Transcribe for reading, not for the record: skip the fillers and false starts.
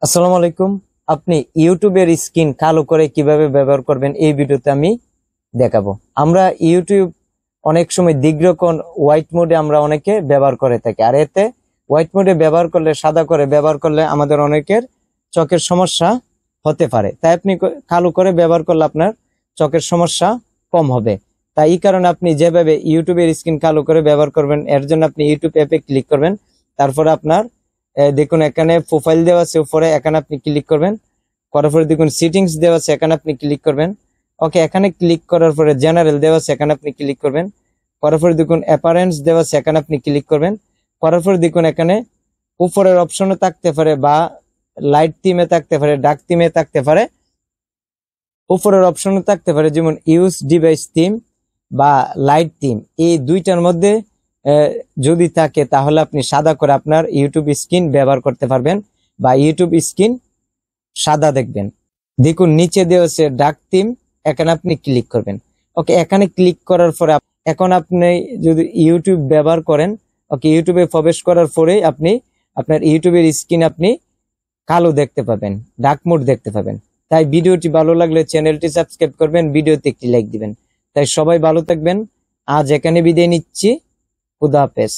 আসসালামু আলাইকুম। আপনি ইউটিউবের স্ক্রিন কালো করে কিভাবে ব্যবহার করবেন এই ভিডিওতে আমি দেখাবো। আমরা ইউটিউব অনেক সময় দীর্ঘক্ষণ হোয়াইট মোডে আমরা অনেকে ব্যবহার করে থাকি, আর এতে হোয়াইট মোডে ব্যবহার করলে, সাদা করে ব্যবহার করলে আমাদের অনেকের চোখের সমস্যা হতে পারে। তাই আপনি কালো করে ব্যবহার করলে আপনার চোখের সমস্যা কম হবে। তাই এই কারণে আপনি যেভাবে ইউটিউবের স্ক্রিন কালো করে ব্যবহার করবেন, এর জন্য আপনি ইউটিউব অ্যাপে ক্লিক করবেন। তারপরে আপনার দেখুন এখানে প্রোফাইল দেওয়া আছে, উপরে এখানে আপনি ক্লিক করবেন। করার পরে দেখুন সিটিংস দেওয়া আছে, এখানে আপনি ক্লিক করবেন। ওকে, এখানে ক্লিক করার পরে জেনারেল দেওয়া আছে, এখানে আপনি ক্লিক করবেন। করার পরে দেখুন অ্যাপারেন্টস দেওয়া আছে, এখানে আপনি ক্লিক করবেন। করার পরে দেখুন এখানে উপরের অপশনে থাকতে পারে, বা লাইট থিমে থাকতে পারে, ডার্ক থিমে থাকতে পারে, উপরের অপশনে থাকতে পারে, যেমন ইউজ ডিভাইস থিম বা লাইট থিম। এই দুইটার মধ্যে যদি থাকে তাহলে আপনি সাদা করে আপনার ইউটিউব স্ক্রিন ব্যবহার করতে পারবেন, বা ইউটিউব স্ক্রিন সাদা দেখবেন। দেখুন নিচে দেওয়া আছে ডার্ক থিম, এখানে আপনি ক্লিক করবেন। ওকে, এখানে ক্লিক করার পরে এখন আপনি যদি ইউটিউব ব্যবহার করেন, ওকে, ইউটিউবে প্রবেশ করার পরেই আপনি আপনার ইউটিউবের স্ক্রিন আপনি কালো দেখতে পাবেন, ডার্ক মোড দেখতে পাবেন। তাই ভিডিওটি ভালো লাগলে চ্যানেলটি সাবস্ক্রাইব করবেন, ভিডিওতে একটি লাইক দিবেন। তাই সবাই ভালো থাকবেন। আজ এখানে বিদায় নিচ্ছি। খুদা হাফেজ।